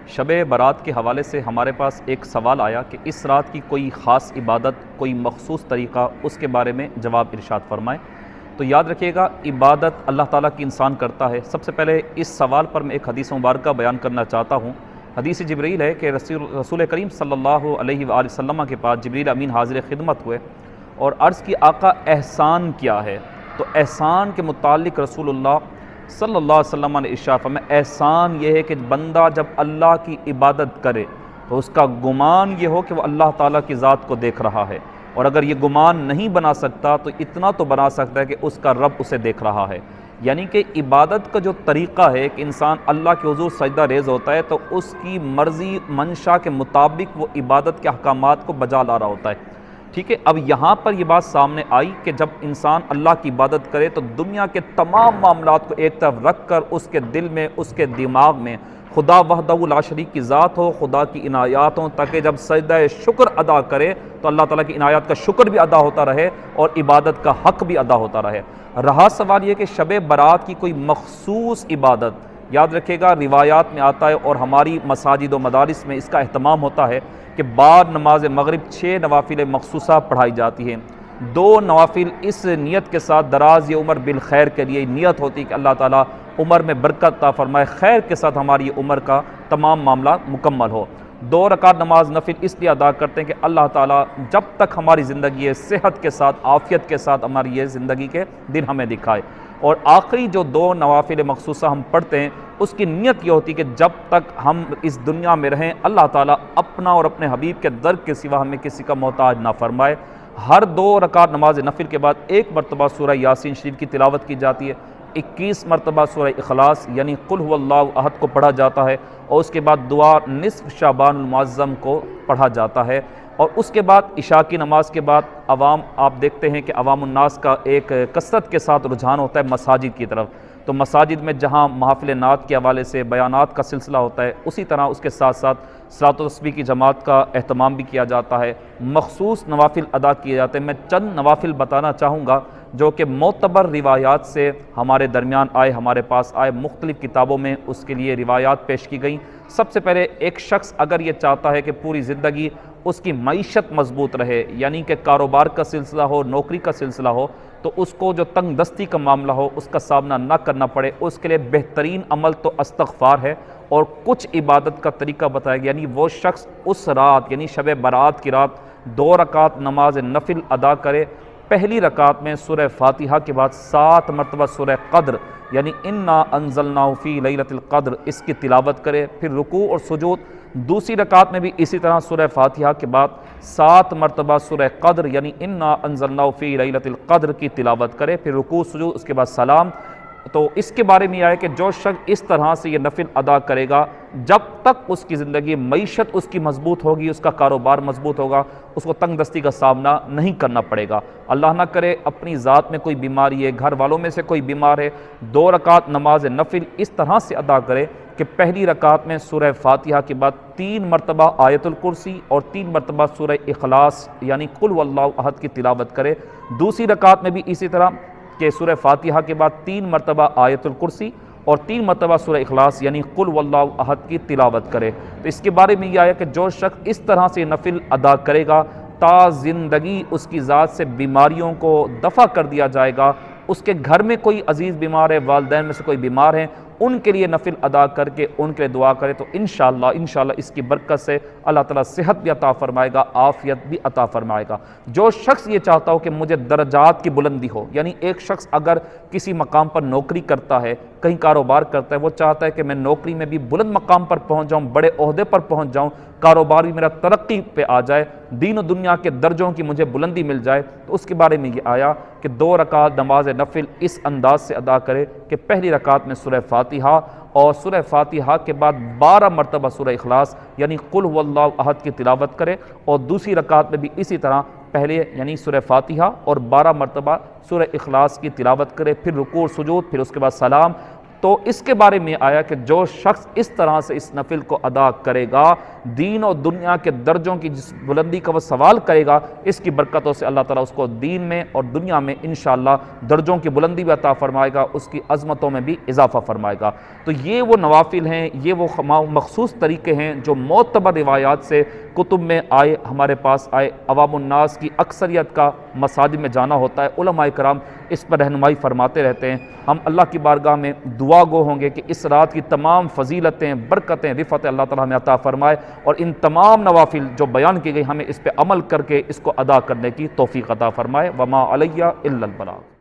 شب برات کے حوالے سے ہمارے پاس ایک سوال آیا کہ اس رات کی کوئی خاص عبادت، کوئی مخصوص طریقہ، اس کے بارے میں جواب ارشاد فرمائیں۔ تو یاد رکھیے گا، عبادت اللہ تعالیٰ کی انسان کرتا ہے۔ سب سے پہلے اس سوال پر میں ایک حدیث مبارکہ بیان کرنا چاہتا ہوں۔ حدیث جبریل ہے کہ رسول کریم صلی اللہ علیہ وآلہ وسلم کے پاس جبریل امین حاضر خدمت ہوئے اور عرض کی آقا احسان کیا ہے؟ تو احسان کے متعلق رسول اللہ صلی اللہ علیہ وسلم نے ارشاد فرمایا، احسان یہ ہے کہ بندہ جب اللہ کی عبادت کرے تو اس کا گمان یہ ہو کہ وہ اللہ تعالیٰ کی ذات کو دیکھ رہا ہے، اور اگر یہ گمان نہیں بنا سکتا تو اتنا تو بنا سکتا ہے کہ اس کا رب اسے دیکھ رہا ہے۔ یعنی کہ عبادت کا جو طریقہ ہے کہ انسان اللہ کے حضور سجدہ ریز ہوتا ہے تو اس کی مرضی منشا کے مطابق وہ عبادت کے احکامات کو بجا لا رہا ہوتا ہے، ٹھیک ہے۔ اب یہاں پر یہ بات سامنے آئی کہ جب انسان اللہ کی عبادت کرے تو دنیا کے تمام معاملات کو ایک طرف رکھ کر اس کے دل میں، اس کے دماغ میں خدا وحدہ لا شریک کی ذات ہو، خدا کی عنایات ہوں، تاکہ جب سجدہ شکر ادا کرے تو اللہ تعالیٰ کی عنایات کا شکر بھی ادا ہوتا رہے اور عبادت کا حق بھی ادا ہوتا رہے۔ رہا سوال یہ کہ شب برات کی کوئی مخصوص عبادت، یاد رکھے گا روایات میں آتا ہے اور ہماری مساجد و مدارس میں اس کا اہتمام ہوتا ہے کہ بعد نماز مغرب 6 نوافل مخصوصہ پڑھائی جاتی ہیں۔ 2 نوافل اس نیت کے ساتھ دراز عمر بالخیر کے لیے نیت ہوتی ہے کہ اللہ تعالیٰ عمر میں برکت عطا فرمائے، خیر کے ساتھ ہماری عمر کا تمام معاملات مکمل ہو۔ 2 رکعت نماز نفل اس لیے ادا کرتے ہیں کہ اللہ تعالیٰ جب تک ہماری زندگی ہے صحت کے ساتھ، عافیت کے ساتھ ہماری یہ زندگی کے دن ہمیں دکھائے۔ اور آخری جو 2 نوافل مخصوصہ ہم پڑھتے ہیں اس کی نیت یہ ہوتی ہے کہ جب تک ہم اس دنیا میں رہیں اللہ تعالیٰ اپنا اور اپنے حبیب کے در کے سوا ہمیں کسی کا محتاج نہ فرمائے۔ ہر 2 رکعت نماز نفل کے بعد 1 مرتبہ سورہ یاسین شریف کی تلاوت کی جاتی ہے، 21 مرتبہ سورہ اخلاص یعنی قل هو اللہ احد کو پڑھا جاتا ہے، اور اس کے بعد دعا نصف شعبان المعظم کو پڑھا جاتا ہے۔ اور اس کے بعد عشاء کی نماز کے بعد عوام، آپ دیکھتے ہیں کہ عوام الناس کا ایک کثرت کے ساتھ رجحان ہوتا ہے مساجد کی طرف، تو مساجد میں جہاں محافل نعت کے حوالے سے بیانات کا سلسلہ ہوتا ہے، اسی طرح اس کے ساتھ ساتھ صلاۃ و تسبیح کی جماعت کا اہتمام بھی کیا جاتا ہے، مخصوص نوافل ادا کیے جاتے ہیں۔ میں چند نوافل بتانا چاہوں گا جو کہ معتبر روایات سے ہمارے درمیان آئے، ہمارے پاس آئے، مختلف کتابوں میں اس کے لیے روایات پیش کی گئیں۔ سب سے پہلے ایک شخص اگر یہ چاہتا ہے کہ پوری زندگی اس کی معیشت مضبوط رہے، یعنی کہ کاروبار کا سلسلہ ہو، نوکری کا سلسلہ ہو، تو اس کو جو تنگ دستی کا معاملہ ہو اس کا سامنا نہ کرنا پڑے، اس کے لیے بہترین عمل تو استغفار ہے، اور کچھ عبادت کا طریقہ بتایا گیا۔ یعنی وہ شخص اس رات یعنی شب برات کی رات 2 رکعت نماز نفل ادا کرے، پہلی رکعت میں سورہ فاتحہ کے بعد 7 مرتبہ سورہ قدر یعنی انا انزلناہ فی لیلۃ القدر اس کی تلاوت کرے، پھر رکوع اور سجود دوسری رکعت میں بھی اسی طرح سورہ فاتحہ کے بعد 7 مرتبہ سورہ قدر یعنی انا انزلناہ فی لیلۃ القدر کی تلاوت کرے، پھر رکوع سجود، اس کے بعد سلام۔ تو اس کے بارے میں یہ ہے کہ جو شخص اس طرح سے یہ نفل ادا کرے گا، جب تک اس کی زندگی معیشت اس کی مضبوط ہوگی، اس کا کاروبار مضبوط ہوگا، اس کو تنگ دستی کا سامنا نہیں کرنا پڑے گا۔ اللہ نہ کرے اپنی ذات میں کوئی بیماری ہے، گھر والوں میں سے کوئی بیمار ہے، 2 رکعت نماز نفل اس طرح سے ادا کرے کہ پہلی رکعت میں سورہ فاتحہ کے بعد 3 مرتبہ آیت الکرسی اور 3 مرتبہ سورہ اخلاص یعنی قل هو اللہ احد کی تلاوت کرے، دوسری رکعت میں بھی اسی طرح کہ سورہ فاتحہ کے بعد 3 مرتبہ آیت الکرسی اور 3 مرتبہ سورہ اخلاص یعنی قل هو اللہ احد کی تلاوت کرے۔ تو اس کے بارے میں یہ آیا کہ جو شخص اس طرح سے نفل ادا کرے گا تا زندگی اس کی ذات سے بیماریوں کو دفع کر دیا جائے گا۔ اس کے گھر میں کوئی عزیز بیمار ہے، والدین میں سے کوئی بیمار ہیں، ان کے لیے نفل ادا کر کے ان کے لیے دعا کرے تو انشاءاللہ اس کی برکت سے اللہ تعالیٰ صحت بھی عطا فرمائے گا، عافیت بھی عطا فرمائے گا۔ جو شخص یہ چاہتا ہو کہ مجھے درجات کی بلندی ہو، یعنی ایک شخص اگر کسی مقام پر نوکری کرتا ہے، کہیں کاروبار کرتا ہے، وہ چاہتا ہے کہ میں نوکری میں بھی بلند مقام پر پہنچ جاؤں، بڑے عہدے پر پہنچ جاؤں، کاروبار بھی میرا ترقی پہ آ جائے، دین و دنیا کے درجوں کی مجھے بلندی مل جائے، تو اس کے بارے میں یہ آیا کہ 2 رکعت نماز نفل اس انداز سے ادا کرے کہ پہلی رکعت میں سورہ فاتحہ اور سورہ فاتحہ کے بعد 12 مرتبہ سورہ اخلاص یعنی قل هو اللہ احد کی تلاوت کرے، اور دوسری رکعت میں بھی اسی طرح پہلے یعنی سورہ فاتحہ اور 12 مرتبہ سورہ اخلاص کی تلاوت کرے، پھر رکوع سجود، پھر اس کے بعد سلام۔ تو اس کے بارے میں آیا کہ جو شخص اس طرح سے اس نفل کو ادا کرے گا، دین اور دنیا کے درجوں کی جس بلندی کا وہ سوال کرے گا، اس کی برکتوں سے اللہ تعالیٰ اس کو دین میں اور دنیا میں انشاءاللہ درجوں کی بلندی بھی عطا فرمائے گا، اس کی عظمتوں میں بھی اضافہ فرمائے گا۔ تو یہ وہ نوافل ہیں، یہ وہ مخصوص طریقے ہیں جو معتبر روایات سے کتب میں آئے، ہمارے پاس آئے۔ عوام الناس کی اکثریت کا مساجد میں جانا ہوتا ہے، علماء کرام اس پر رہنمائی فرماتے رہتے ہیں۔ ہم اللہ کی بارگاہ میں دعا گو ہوں گے کہ اس رات کی تمام فضیلتیں، برکتیں، رفعتیں اللہ تعالیٰ ہمیں عطا فرمائے، اور ان تمام نوافل جو بیان کی گئی ہمیں اس پہ عمل کر کے اس کو ادا کرنے کی توفیق عطا فرمائے۔ وما علیہ الا البلاغ۔